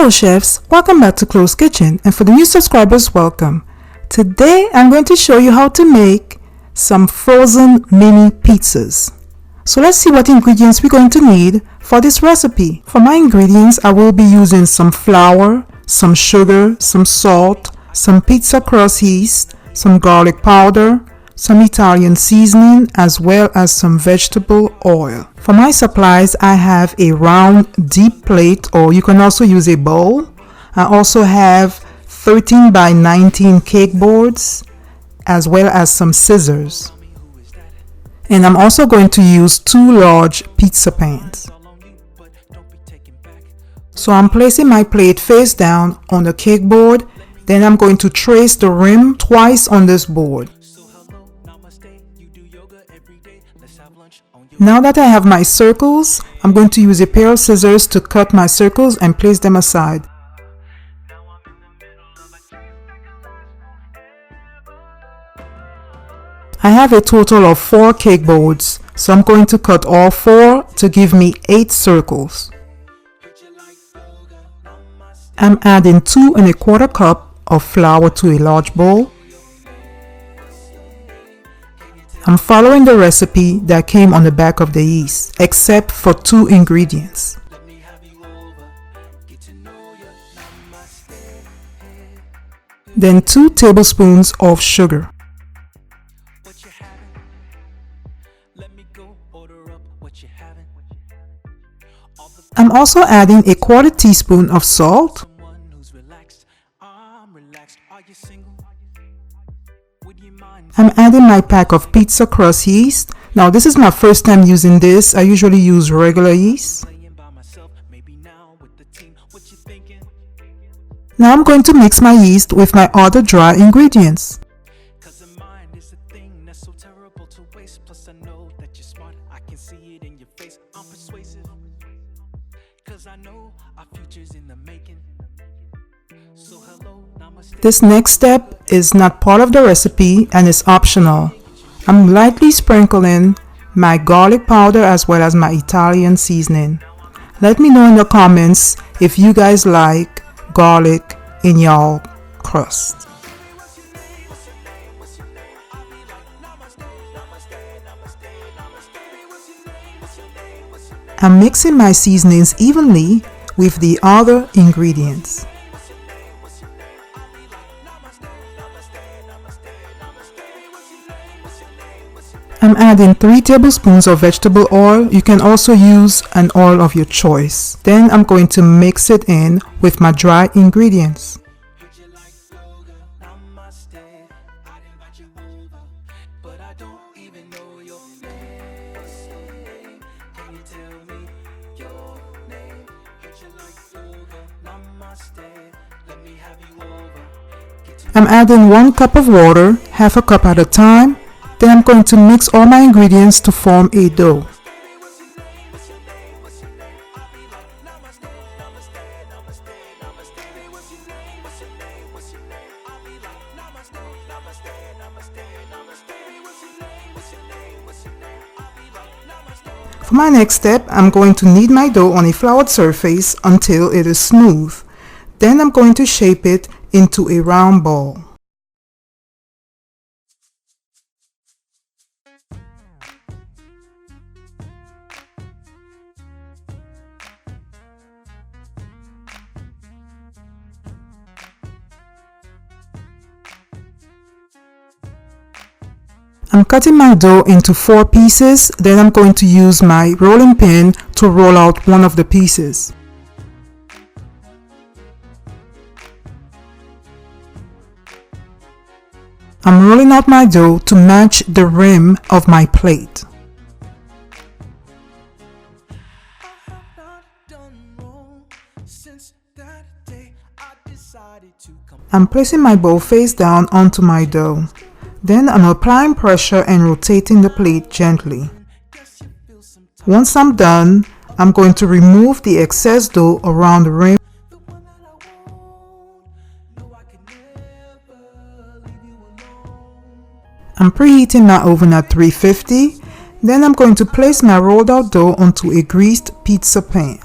Hello chefs, welcome back to Closkitchen, and for the new subscribers, welcome. Today I'm going to show you how to make some frozen mini pizzas. So let's see what ingredients we're going to need for this recipe. For my ingredients, I will be using some flour, some sugar, some salt, some pizza crust yeast, some garlic powder, some Italian seasoning, as well as some vegetable oil. For my supplies, I have a round deep plate, or you can also use a bowl. I also have 13 by 19 cake boards, as well as some scissors. And I'm also going to use 2 large pizza pans. So I'm placing my plate face down on the cake board. Then I'm going to trace the rim twice on this board. Now that I have my circles, I'm going to use a pair of scissors to cut my circles and place them aside. I have a total of 4 cake boards, so I'm going to cut all 4 to give me 8 circles. I'm adding 2 1/4 cups of flour to a large bowl. I'm following the recipe that came on the back of the yeast, except for 2 ingredients. Then 2 tablespoons of sugar. I'm also adding a 1/4 teaspoon of salt. I'm adding my pack of pizza crust yeast. Now this is my first time using this. I usually use regular yeast. Now I'm going to mix my yeast with my other dry ingredients. This next step is not part of the recipe and is optional. I'm lightly sprinkling my garlic powder as well as my Italian seasoning. Let me know in the comments if you guys like garlic in your crust. I'm mixing my seasonings evenly with the other ingredients. I'm adding 3 tablespoons of vegetable oil. You can also use an oil of your choice. Then I'm going to mix it in with my dry ingredients. I'm adding 1 cup of water, half a cup at a time. Then I'm going to mix all my ingredients to form a dough. For my next step, I'm going to knead my dough on a floured surface until it is smooth. Then I'm going to shape it into a round ball. I'm cutting my dough into 4 pieces, then I'm going to use my rolling pin to roll out one of the pieces. I'm rolling out my dough to match the rim of my plate. I'm placing my bowl face down onto my dough. Then I'm applying pressure and rotating the plate gently. Once I'm done, I'm going to remove the excess dough around the rim. I'm preheating my oven at 350. Then I'm going to place my rolled out dough onto a greased pizza pan.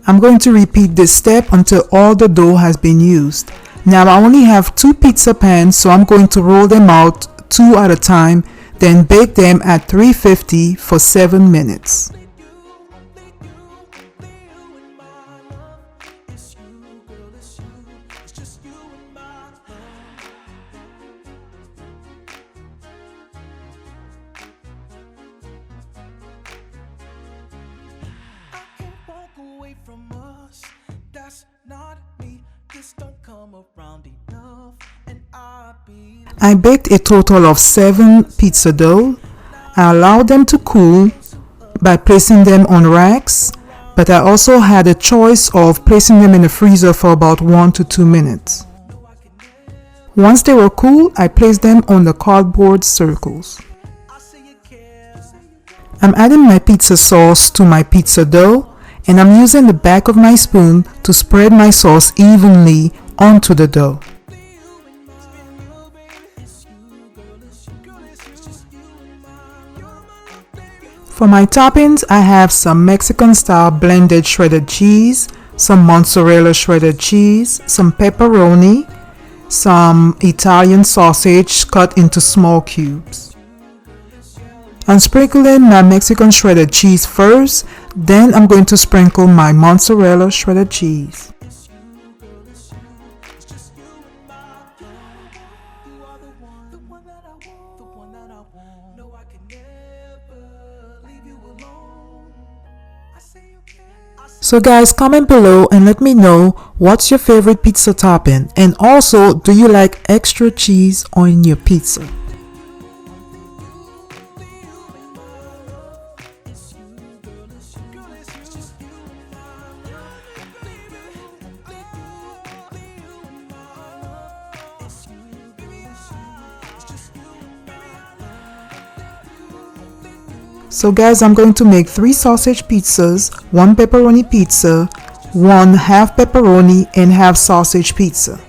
I'm going to repeat this step until all the dough has been used. Now I only have 2 pizza pans, so I'm going to roll them out 2 at a time, then bake them at 350 for 7 minutes. I baked a total of 7 pizza dough. I allowed them to cool by placing them on racks, but I also had a choice of placing them in the freezer for about 1 to 2 minutes. Once they were cool, I placed them on the cardboard circles. I'm adding my pizza sauce to my pizza dough, and I'm using the back of my spoon to spread my sauce evenly onto the dough. For my toppings, I have some Mexican style blended shredded cheese, some mozzarella shredded cheese, some pepperoni, some Italian sausage cut into small cubes. I'm sprinkling my Mexican shredded cheese first, then I'm going to sprinkle my mozzarella shredded cheese. So guys, comment below and let me know what's your favorite pizza topping, and also, do you like extra cheese on your pizza? So guys, I'm going to make 3 sausage pizzas, 1 pepperoni pizza, 1 half pepperoni and half sausage pizza.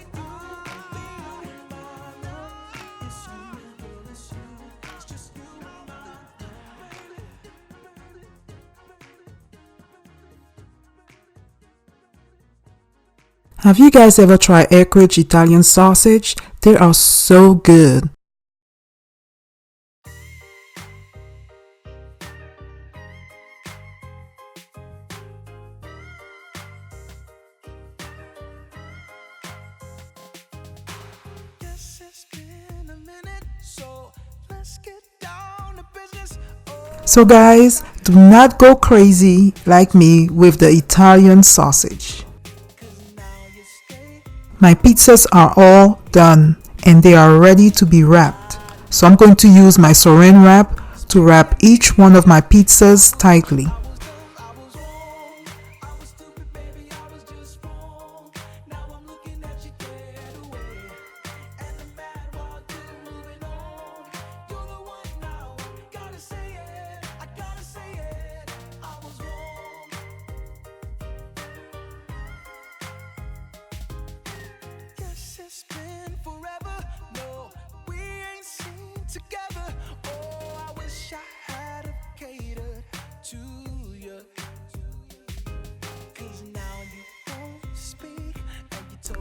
Have you guys ever tried Eckrich Italian sausage? They are so good. So guys, do not go crazy like me with the Italian sausage. My pizzas are all done and they are ready to be wrapped. So I'm going to use my saran wrap to wrap each one of my pizzas tightly.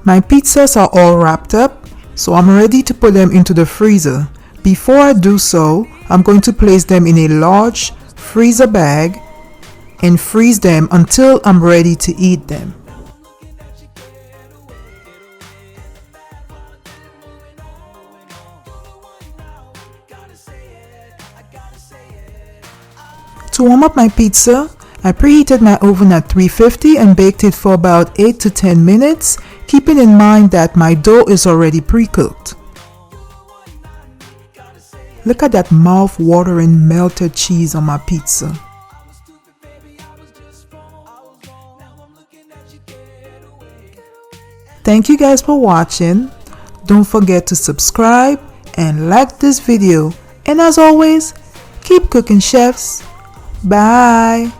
My pizzas are all wrapped up, so I'm ready to put them into the freezer. Before I do so, I'm going to place them in a large freezer bag and freeze them until I'm ready to eat them. To warm up my pizza, I preheated my oven at 350 and baked it for about 8 to 10 minutes, keeping in mind that my dough is already pre-cooked. Look at that mouth-watering melted cheese on my pizza. Thank you guys for watching. Don't forget to subscribe and like this video. And as always, keep cooking, chefs. Bye.